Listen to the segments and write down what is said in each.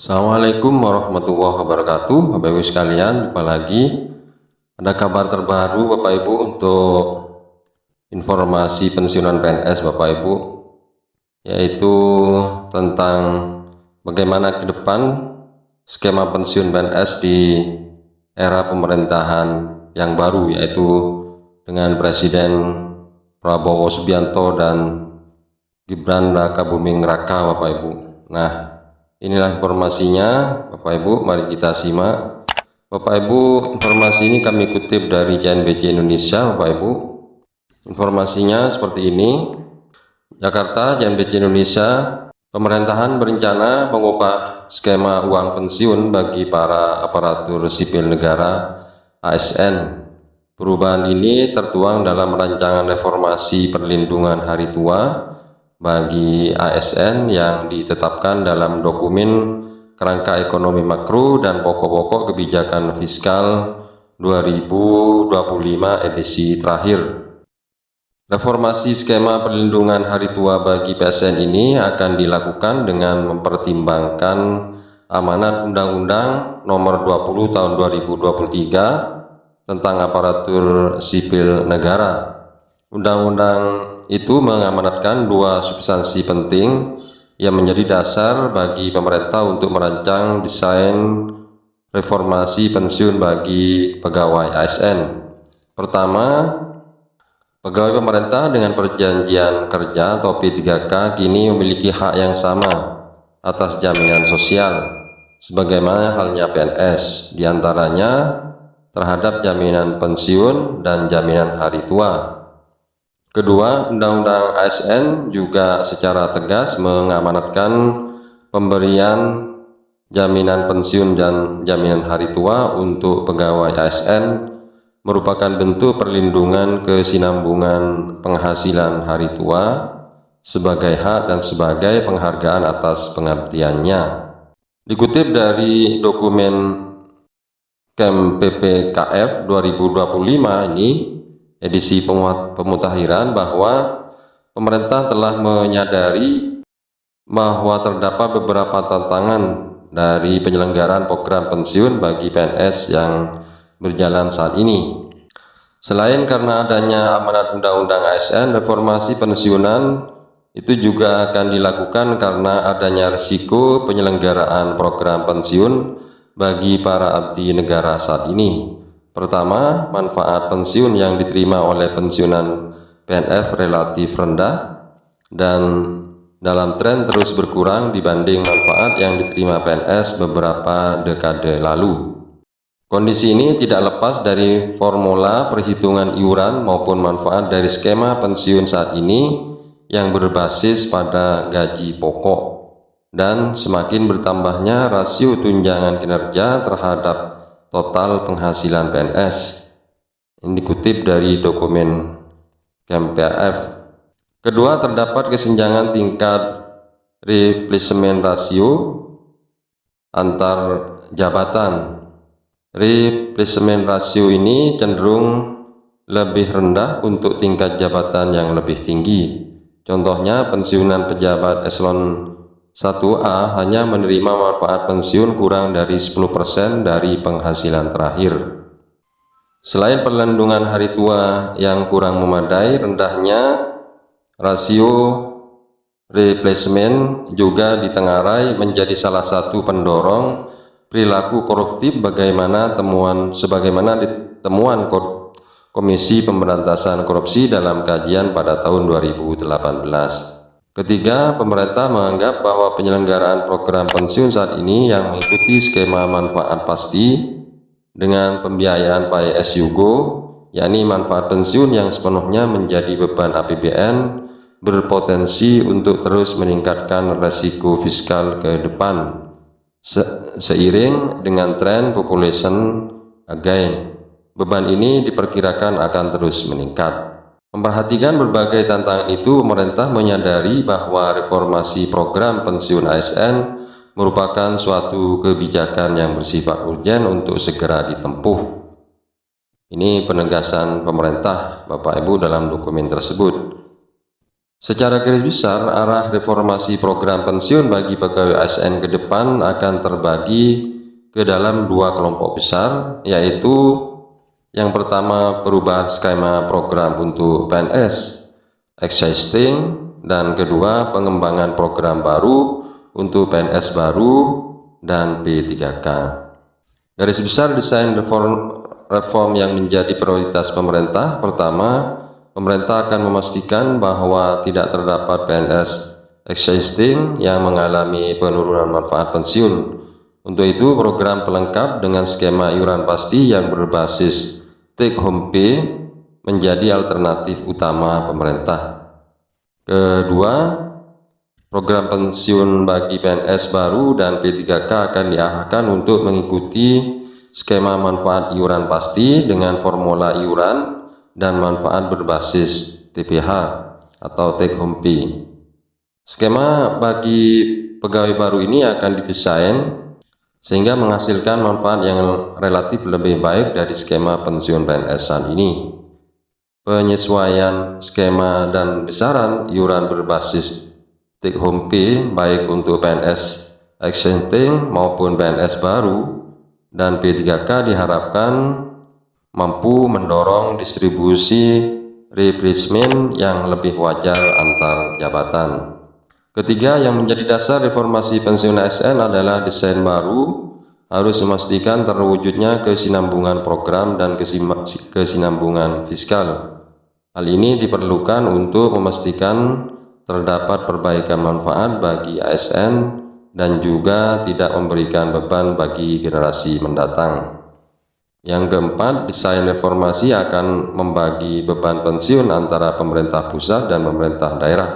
Assalamualaikum warahmatullahi wabarakatuh. Bapak Ibu sekalian, jumpa lagi. Ada kabar terbaru Bapak Ibu untuk informasi pensiunan PNS Bapak Ibu, yaitu tentang bagaimana ke depan skema pensiun PNS di era pemerintahan yang baru, yaitu dengan Presiden Prabowo Subianto dan Gibran Rakabuming Raka Bapak Ibu. Nah, inilah informasinya Bapak Ibu, mari kita simak. Bapak Ibu, informasi ini kami kutip dari CNBC Indonesia Bapak Ibu. Informasinya seperti ini. Jakarta, CNBC Indonesia, pemerintahan berencana mengubah skema uang pensiun bagi para aparatur sipil negara ASN. Perubahan ini tertuang dalam rancangan reformasi perlindungan hari tua bagi ASN yang ditetapkan dalam dokumen Kerangka Ekonomi Makro dan Pokok-pokok Kebijakan Fiskal 2025 edisi terakhir. Reformasi skema perlindungan hari tua bagi PSN ini akan dilakukan dengan mempertimbangkan amanat Undang-Undang Nomor 20 Tahun 2023 tentang aparatur sipil negara. Undang-undang itu mengamanatkan dua substansi penting yang menjadi dasar bagi pemerintah untuk merancang desain reformasi pensiun bagi pegawai ASN. Pertama, pegawai pemerintah dengan perjanjian kerja atau P3K kini memiliki hak yang sama atas jaminan sosial sebagaimana halnya PNS, diantaranya terhadap jaminan pensiun dan jaminan hari tua. Kedua, Undang-Undang ASN juga secara tegas mengamanatkan pemberian jaminan pensiun dan jaminan hari tua untuk pegawai ASN merupakan bentuk perlindungan kesinambungan penghasilan hari tua sebagai hak dan sebagai penghargaan atas pengabdiannya. Dikutip dari dokumen KMPPKF 2025 ini, edisi pemutakhiran, bahwa pemerintah telah menyadari bahwa terdapat beberapa tantangan dari penyelenggaraan program pensiun bagi PNS yang berjalan saat ini. Selain karena adanya amanat Undang-Undang ASN, reformasi pensiunan itu juga akan dilakukan karena adanya risiko penyelenggaraan program pensiun bagi para abdi negara saat ini. Pertama, manfaat pensiun yang diterima oleh pensiunan PNS relatif rendah dan dalam tren terus berkurang dibanding manfaat yang diterima PNS beberapa dekade lalu. Kondisi ini tidak lepas dari formula perhitungan iuran maupun manfaat dari skema pensiun saat ini yang berbasis pada gaji pokok dan semakin bertambahnya rasio tunjangan kinerja terhadap total penghasilan PNS. Ini dikutip dari dokumen KMPF. Kedua, terdapat kesenjangan tingkat replacement rasio antar jabatan. Replacement rasio ini cenderung lebih rendah untuk tingkat jabatan yang lebih tinggi. Contohnya, pensiunan pejabat eselon 1A hanya menerima manfaat pensiun kurang dari 10% dari penghasilan terakhir. Selain perlindungan hari tua yang kurang memadai, rendahnya rasio replacement juga ditengarai menjadi salah satu pendorong perilaku koruptif sebagaimana ditemuan Komisi Pemberantasan Korupsi dalam kajian pada tahun 2018. Ketiga, pemerintah menganggap bahwa penyelenggaraan program pensiun saat ini yang mengikuti skema manfaat pasti dengan pembiayaan pay as you go, yakni manfaat pensiun yang sepenuhnya menjadi beban APBN, berpotensi untuk terus meningkatkan resiko fiskal ke depan seiring dengan tren population again. Beban ini diperkirakan akan terus meningkat. Memperhatikan berbagai tantangan itu, pemerintah menyadari bahwa reformasi program pensiun ASN merupakan suatu kebijakan yang bersifat urgen untuk segera ditempuh. Ini penegasan pemerintah Bapak Ibu dalam dokumen tersebut. Secara garis besar, arah reformasi program pensiun bagi pegawai ASN ke depan akan terbagi ke dalam dua kelompok besar, yaitu yang pertama perubahan skema program untuk PNS existing, dan kedua pengembangan program baru untuk PNS baru dan P3K. Garis besar desain reform yang menjadi prioritas pemerintah. Pertama, pemerintah akan memastikan bahwa tidak terdapat PNS existing yang mengalami penurunan manfaat pensiun. Untuk itu, program pelengkap dengan skema iuran pasti yang berbasis take home pay menjadi alternatif utama pemerintah. Kedua, program pensiun bagi PNS baru dan P3K akan diarahkan untuk mengikuti skema manfaat iuran pasti dengan formula iuran dan manfaat berbasis TPH atau take home pay. Skema bagi pegawai baru ini akan didesain sehingga menghasilkan manfaat yang relatif lebih baik dari skema pensiun PNS saat ini. Penyesuaian skema dan besaran iuran berbasis take home pay baik untuk PNS existing maupun PNS baru dan P3K diharapkan mampu mendorong distribusi replacement yang lebih wajar antar jabatan. Ketiga, yang menjadi dasar reformasi pensiun ASN adalah desain baru harus memastikan terwujudnya kesinambungan program dan kesinambungan fiskal. Hal ini diperlukan untuk memastikan terdapat perbaikan manfaat bagi ASN dan juga tidak memberikan beban bagi generasi mendatang. Yang keempat, desain reformasi akan membagi beban pensiun antara pemerintah pusat dan pemerintah daerah.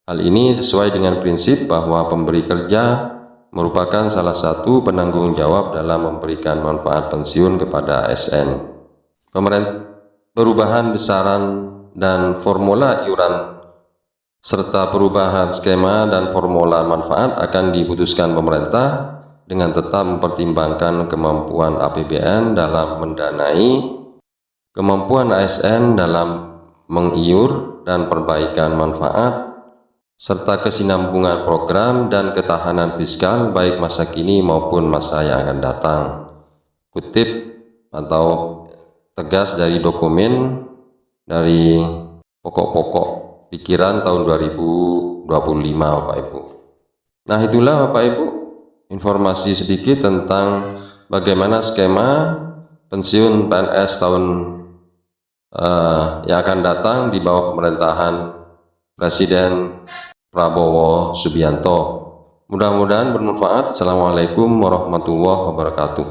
Hal ini sesuai dengan prinsip bahwa pemberi kerja merupakan salah satu penanggung jawab dalam memberikan manfaat pensiun kepada ASN. Perubahan besaran dan formula iuran serta perubahan skema dan formula manfaat akan diputuskan pemerintah dengan tetap mempertimbangkan kemampuan APBN dalam mendanai, kemampuan ASN dalam mengiur dan perbaikan manfaat, serta kesinambungan program dan ketahanan fiskal baik masa kini maupun masa yang akan datang. Kutip atau tegas dari dokumen dari pokok-pokok pikiran tahun 2025 Bapak Ibu. Nah, itulah Bapak Ibu informasi sedikit tentang bagaimana skema pensiun PNS tahun yang akan datang di bawah pemerintahan Presiden Prabowo Subianto. Mudah-mudahan bermanfaat. Assalamualaikum warahmatullahi wabarakatuh.